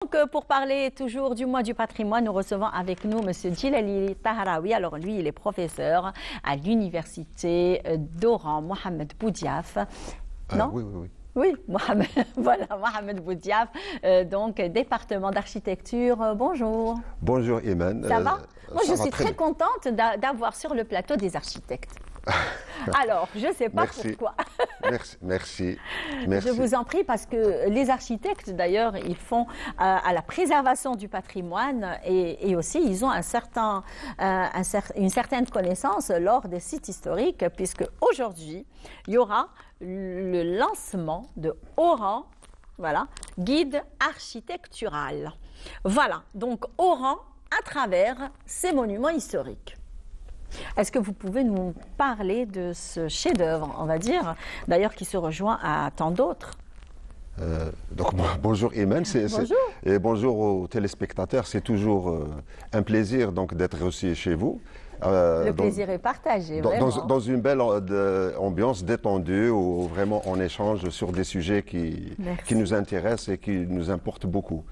Donc, pour parler toujours du mois du patrimoine, nous recevons avec nous M. Djilali Taharaoui. Alors, lui, il est professeur à l'université d'Oran, Mohamed Boudiaf. Non? Oui, oui, oui. Oui, Mohamed, voilà, Mohamed Boudiaf, donc département d'architecture. Bonjour. Bonjour Iman. Ça va? Moi, je suis très très contente d'avoir sur le plateau des architectes. Alors, je ne sais pas pourquoi. Merci. Je vous en prie, parce que les architectes, d'ailleurs, ils font à la préservation du patrimoine et aussi, ils ont une certaine connaissance lors des sites historiques, puisque aujourd'hui, il y aura le lancement de Oran, voilà, guide architectural. Voilà, donc Oran à travers ces monuments historiques. Est-ce que vous pouvez nous parler de ce chef-d'œuvre, on va dire, d'ailleurs qui se rejoint à tant d'autres? Donc bonjour Iman, bonjour. Et bonjour aux téléspectateurs. C'est toujours un plaisir donc d'être aussi chez vous. Le plaisir est partagé. Dans une belle ambiance détendue où vraiment on échange sur des sujets qui nous intéressent et qui nous importent beaucoup.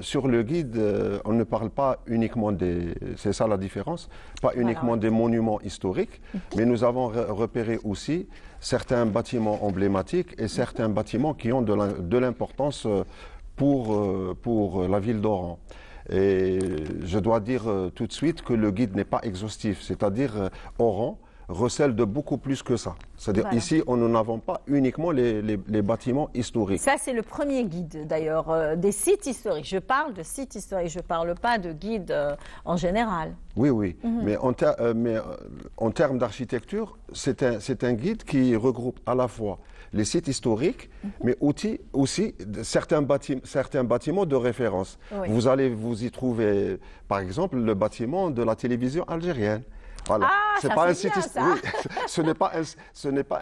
Sur le guide, on ne parle pas uniquement des... C'est ça la différence, pas uniquement des monuments historiques, mais nous avons repéré aussi certains bâtiments emblématiques et certains bâtiments qui ont de l'importance pour la ville d'Oran. Et je dois dire tout de suite que le guide n'est pas exhaustif, c'est-à-dire Oran recèle de beaucoup plus que ça. C'est-à-dire ici, nous n'avons pas uniquement les bâtiments historiques. Ça, c'est le premier guide d'ailleurs, des sites historiques. Je parle de sites historiques, je ne parle pas de guide en général. Oui. Mais en termes d'architecture, c'est un guide qui regroupe à la fois les sites historiques, mais aussi certains bâtiments de référence. Vous allez vous y trouver, par exemple, le bâtiment de la télévision algérienne. Voilà. Ce n'est pas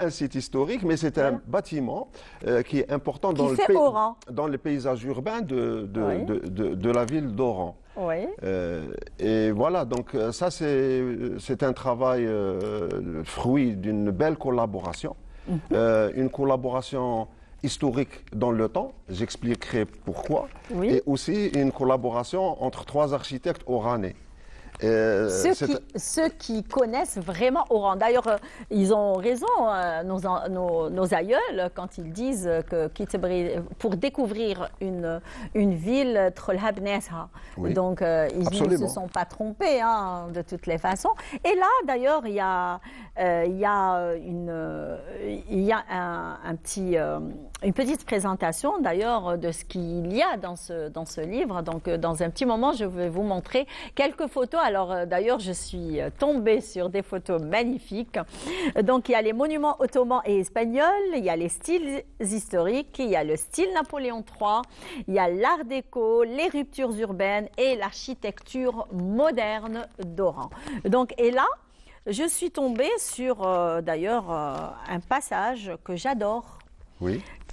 un site historique, mais c'est un bâtiment qui est important dans le paysage urbain de la ville d'Oran. Et voilà, donc ça c'est un travail fruit d'une belle collaboration, une collaboration historique dans le temps, j'expliquerai pourquoi, et aussi une collaboration entre 3 architectes oranais. Ceux qui connaissent vraiment Oran. D'ailleurs, ils ont raison, nos aïeuls, quand ils disent que pour découvrir une ville, donc ils ne se sont pas trompés de toutes les façons. Et là, d'ailleurs, il y a une petite présentation, d'ailleurs, de ce qu'il y a dans ce livre. Donc, dans un petit moment, je vais vous montrer quelques photos. Alors, d'ailleurs, je suis tombée sur des photos magnifiques. Donc, il y a les monuments ottomans et espagnols, il y a les styles historiques, il y a le style Napoléon III, il y a l'art déco, les ruptures urbaines et l'architecture moderne d'Oran. Donc, et là, je suis tombée sur, d'ailleurs, un passage que j'adore,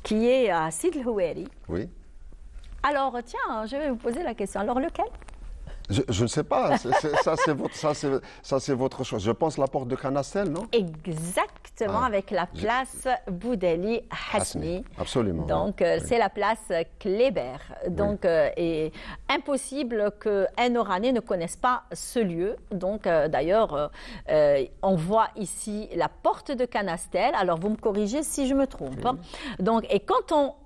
qui est à Sidi El Houeri. Alors, tiens, je vais vous poser la question. Alors, lequel? Je ne sais pas, ça c'est votre chose. Je pense la porte de Canastel, non? Exactement, avec la place Boudeli Hasni. Absolument. Donc, c'est la place Kléber. Donc, et impossible qu'un Oranais ne connaisse pas ce lieu. Donc, d'ailleurs, on voit ici la porte de Canastel. Alors, vous me corrigez si je me trompe. Donc, et quand on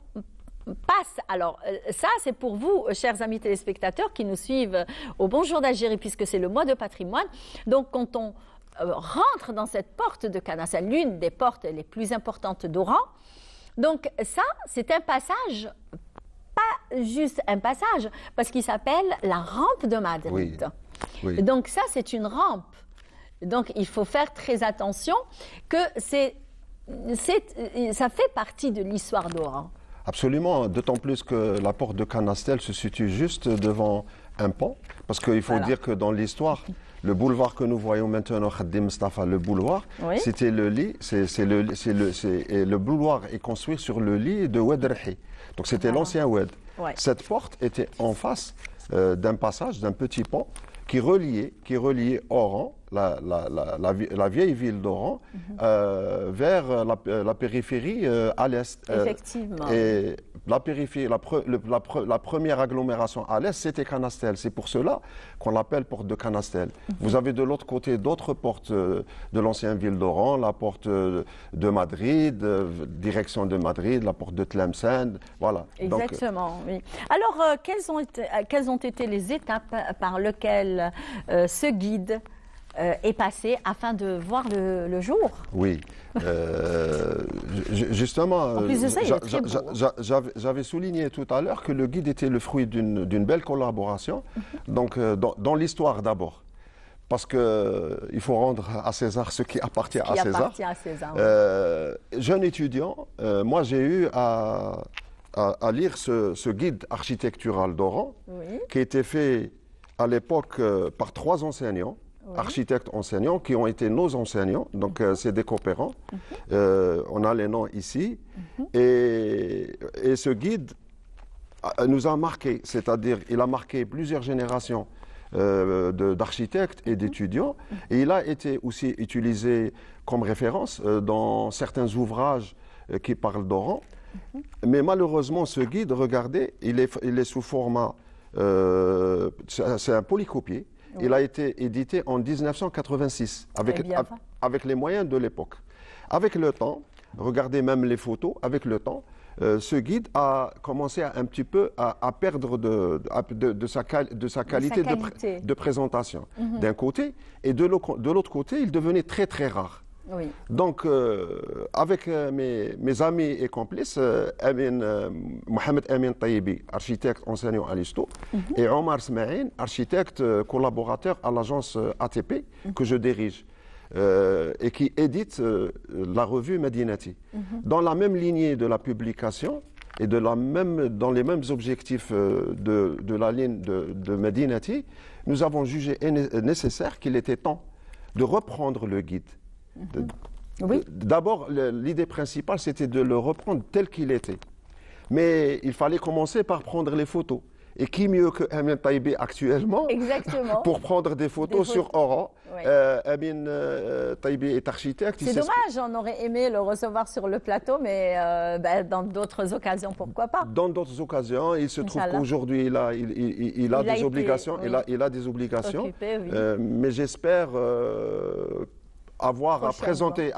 passe, alors ça c'est pour vous, chers amis téléspectateurs qui nous suivent au Bonjour d'Algérie, puisque c'est le mois de patrimoine. Donc quand on rentre dans cette porte de Canastel, l'une des portes les plus importantes d'Oran, donc ça c'est un passage, pas juste un passage, parce qu'il s'appelle la rampe de Madrid. Donc ça c'est une rampe. Donc il faut faire très attention que ça fait partie de l'histoire d'Oran. Absolument, d'autant plus que la porte de Canastel se situe juste devant un pont, parce qu'il faut dire que dans l'histoire, le boulevard que nous voyons maintenant, Khadim Mustafa, le boulevard, c'était le lit, le boulevard est construit sur le lit de Oued Rahi. Donc c'était l'ancien Oued. Cette porte était en face d'un passage, d'un petit pont, qui reliait Oran, la vieille ville d'Oran, vers la périphérie à l'est. Effectivement. Et La périphérie, la première agglomération à l'est, c'était Canastel. C'est pour cela qu'on l'appelle porte de Canastel. Vous avez de l'autre côté d'autres portes de l'ancienne ville d'Oran, la porte de Madrid, direction de Madrid, la porte de Tlemcen, voilà. Exactement, donc, oui. Alors, quelles ont été les étapes par lesquelles ce guide est passé afin de voir le jour? Oui. Justement, en plus de ça, il est très beau. J'avais souligné tout à l'heure que le guide était le fruit d'une belle collaboration, donc dans l'histoire d'abord. Parce qu'il faut rendre à César ce qui appartient à César. Oui. Jeune étudiant, moi j'ai eu à lire ce guide architectural d'Oran, oui, qui a été fait à l'époque par 3 enseignants. Oui. Architectes enseignants qui ont été nos enseignants, donc c'est des coopérants. On a les noms ici. Et ce guide nous a marqué, c'est-à-dire il a marqué plusieurs générations d'architectes et d'étudiants. Et il a été aussi utilisé comme référence dans certains ouvrages qui parlent d'Oran. Mais malheureusement, ce guide, regardez, il est sous format, c'est un polycopié. Oui. Il a été édité en 1986 avec les moyens de l'époque. Avec le temps, regardez même les photos, avec le temps, ce guide a commencé un petit peu à perdre de sa qualité de présentation d'un côté, et de l'autre côté, il devenait très très rare. Oui. Donc, avec mes amis et complices, Mohamed Amin Taïbi, architecte enseignant à l'ISTO, et Omar Smaïn, architecte collaborateur à l'agence ATP que je dirige, et qui édite la revue Medinati. Dans la même lignée de la publication et dans les mêmes objectifs de la ligne de Medinati, nous avons jugé nécessaire qu'il était temps de reprendre le guide. Oui. D'abord, l'idée principale, c'était de le reprendre tel qu'il était. Mais il fallait commencer par prendre les photos. Et qui mieux que Amin Taïbi actuellement pour prendre des photos sur Oran. Oui. Amin Taïbi est architecte. C'est dommage, on aurait aimé le recevoir sur le plateau, mais dans d'autres occasions, pourquoi pas? Dans d'autres occasions, il se trouve qu'aujourd'hui, il a des obligations. Oui. Il a des obligations. Occupé, oui. Mais j'espère avoir à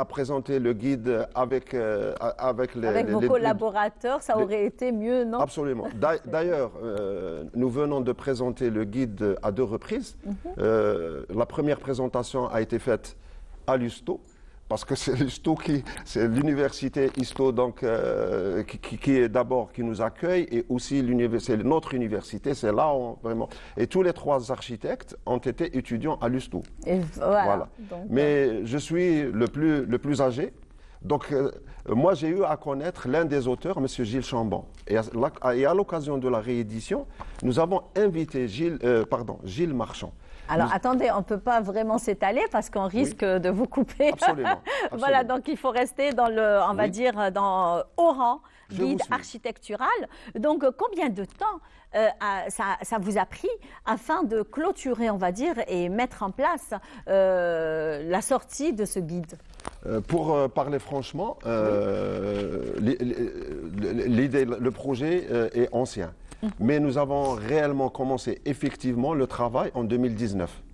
présenter le guide avec vos collaborateurs, ça aurait été mieux, non? Absolument. D'ailleurs, nous venons de présenter le guide à 2 reprises. La première présentation a été faite à l'ISTO, parce que c'est l'ISTO c'est l'université ISTO donc qui est d'abord qui nous accueille, et aussi c'est notre université, c'est là vraiment. Et tous les 3 architectes ont été étudiants à l'ISTO. Et voilà. Donc, mais je suis le plus âgé. Donc, moi, j'ai eu à connaître l'un des auteurs, M. Gilles Chamban. Et à l'occasion de la réédition, nous avons invité Gilles Marchand. Alors, attendez, on ne peut pas vraiment s'étaler parce qu'on risque de vous couper. Absolument. Voilà, donc il faut rester dans on va dire, dans Oran, guide architectural. Donc, combien de temps ça vous a pris afin de clôturer, on va dire, et mettre en place la sortie de ce guide? Pour parler franchement, le projet est ancien. Mais nous avons réellement commencé effectivement le travail en 2019.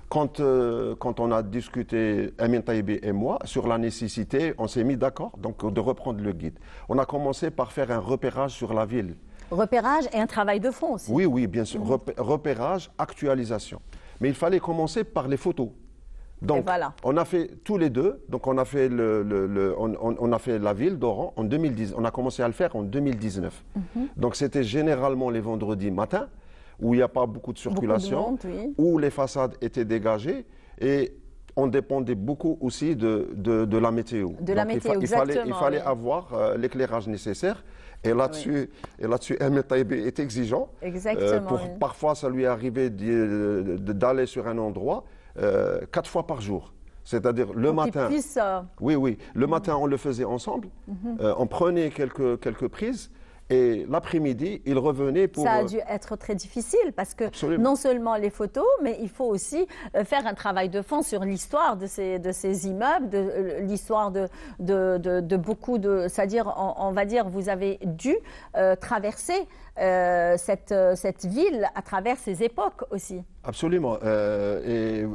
Quand on a discuté, Amin Taïbi et moi, sur la nécessité, on s'est mis d'accord donc de reprendre le guide. On a commencé par faire un repérage sur la ville. Repérage et un travail de fond aussi. Oui, bien sûr. Repérage, actualisation. Mais il fallait commencer par les photos. Donc, voilà. On a fait tous les deux. Donc, on a fait on a fait la ville d'Oran en 2010. On a commencé à le faire en 2019. Donc, c'était généralement les vendredis matins, où il n'y a pas beaucoup de circulation, beaucoup de monde, oui, où les façades étaient dégagées, et on dépendait beaucoup aussi de la météo. Il fallait avoir l'éclairage nécessaire. Et là-dessus, Amin Taïbi est exigeant. Exactement. Parfois, ça lui est arrivé d'aller sur un endroit 4 fois par jour. C'est-à-dire le matin. Oui, le matin, on le faisait ensemble. On prenait quelques prises. Et l'après-midi, il revenait pour... Ça a dû être très difficile parce que Absolument. non seulement les photos, mais il faut aussi faire un travail de fond sur l'histoire de ces immeubles, l'histoire de beaucoup de... C'est-à-dire, on va dire, vous avez dû traverser cette ville à travers ces époques aussi. Absolument. Il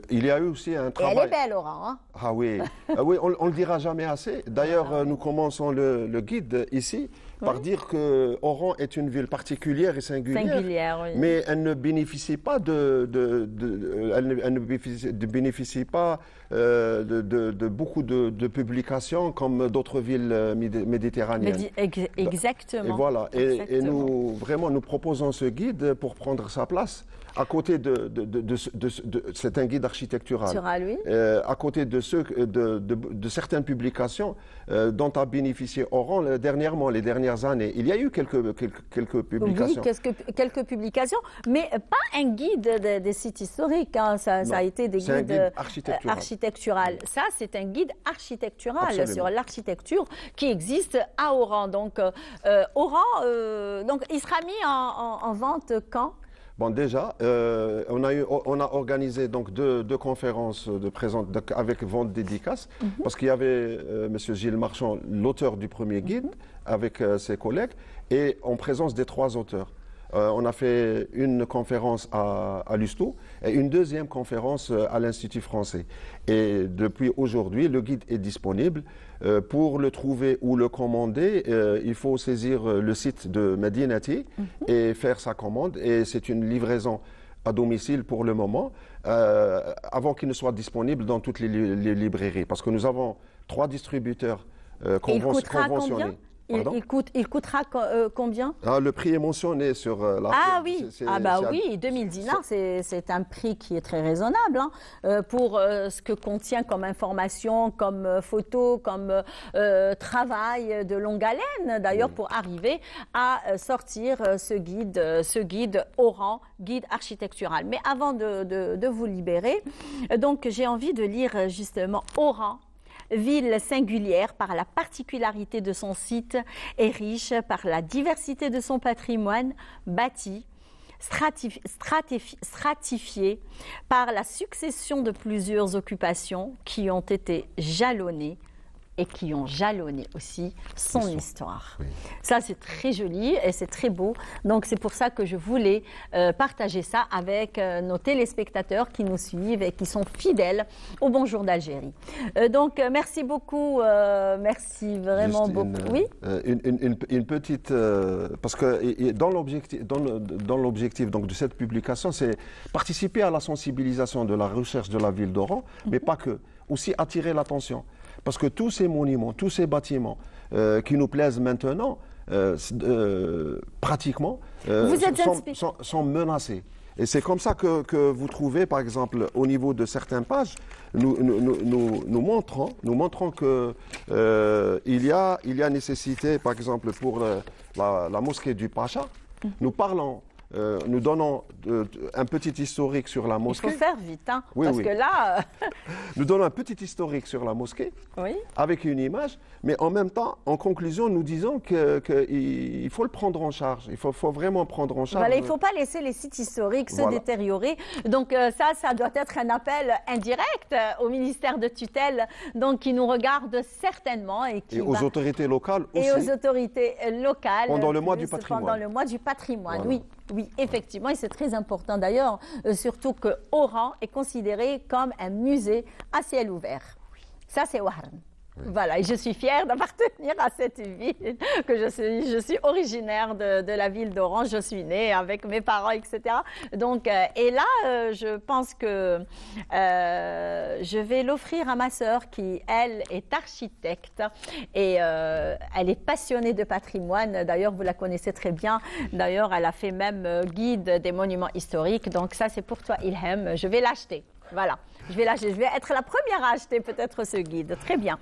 y a eu aussi un travail... Et elle est belle, Aura. Hein? Ah oui, on ne le dira jamais assez. D'ailleurs, nous commençons le guide ici par dire que Oran est une ville particulière et singulière, Oui. mais elle ne bénéficie pas de beaucoup de publications comme d'autres villes méditerranéennes. Exactement. Et voilà. Et nous, vraiment, nous proposons ce guide pour prendre sa place. À côté c'est un guide architectural. Oui. À côté de certaines publications dont a bénéficié Oran dernièrement, les dernières années. Il y a eu quelques publications. Oui, quelques publications, mais pas un guide des sites historiques. Hein. Ça a été des guides architectural. Ça, c'est un guide architectural. Absolument. Sur l'architecture qui existe à Oran. Donc, Oran, donc, il sera mis en vente quand ? Bon, déjà, on a organisé donc deux conférences avec vente dédicace, parce qu'il y avait M. Gilles Marchand, l'auteur du premier guide, avec ses collègues, et en présence des 3 auteurs. On a fait une conférence à l'USTO et une deuxième conférence à l'Institut français. Et depuis aujourd'hui, le guide est disponible. Pour le trouver ou le commander, il faut saisir le site de Medinati et faire sa commande. Et c'est une livraison à domicile pour le moment, avant qu'il ne soit disponible dans toutes les librairies. Parce que nous avons 3 distributeurs conventionnés. Il coûtera combien? Le prix est mentionné sur la... Ah oui, oui, 2000 dinars, c'est un prix qui est très raisonnable hein, pour ce que contient comme information, comme photo, comme travail de longue haleine, d'ailleurs, pour arriver à sortir ce guide Oran, guide architectural. Mais avant de vous libérer, donc j'ai envie de lire justement Oran, ville singulière par la particularité de son site et riche par la diversité de son patrimoine, bâti, stratifié par la succession de plusieurs occupations qui ont été jalonnées et qui ont jalonné aussi son histoire. Oui. Ça, c'est très joli et c'est très beau. Donc, c'est pour ça que je voulais partager ça avec nos téléspectateurs qui nous suivent et qui sont fidèles au Bonjour d'Algérie. Donc, merci beaucoup. Merci vraiment beaucoup. Oui. Une petite... parce que dans l'objectif donc, de cette publication, c'est participer à la sensibilisation de la recherche de la ville d'Oran, mais pas que. Aussi attirer l'attention. Parce que tous ces monuments, tous ces bâtiments qui nous plaisent maintenant, pratiquement, sont menacés. Et c'est comme ça que vous trouvez, par exemple, au niveau de certaines pages, nous montrons que il y a nécessité, par exemple, pour la mosquée du Pacha, nous donnons un petit historique sur la mosquée. Il faut faire vite, hein, parce que là... Nous donnons un petit historique sur la mosquée, avec une image, mais en même temps, en conclusion, nous disons qu'il faut le prendre en charge. Il faut vraiment prendre en charge. Voilà, il ne faut pas laisser les sites historiques se détériorer. Donc ça doit être un appel indirect au ministère de tutelle, donc qui nous regarde certainement. Et aux autorités locales aussi. Et aux autorités locales. Pendant le mois du patrimoine. Pendant le mois du patrimoine, voilà. Oui, effectivement, et c'est très important d'ailleurs, surtout que Oran est considéré comme un musée à ciel ouvert. Ça, c'est Ouarn. Oui. Voilà, et je suis fière d'appartenir à cette ville, que je suis originaire de la ville d'Oran, je suis née avec mes parents, etc. Donc, et là, je pense que je vais l'offrir à ma sœur qui, elle, est architecte et elle est passionnée de patrimoine. D'ailleurs, vous la connaissez très bien. D'ailleurs, elle a fait même guide des monuments historiques. Donc ça, c'est pour toi, Ilham. Je vais l'acheter. Voilà, je vais être la première à acheter peut-être ce guide. Très bien.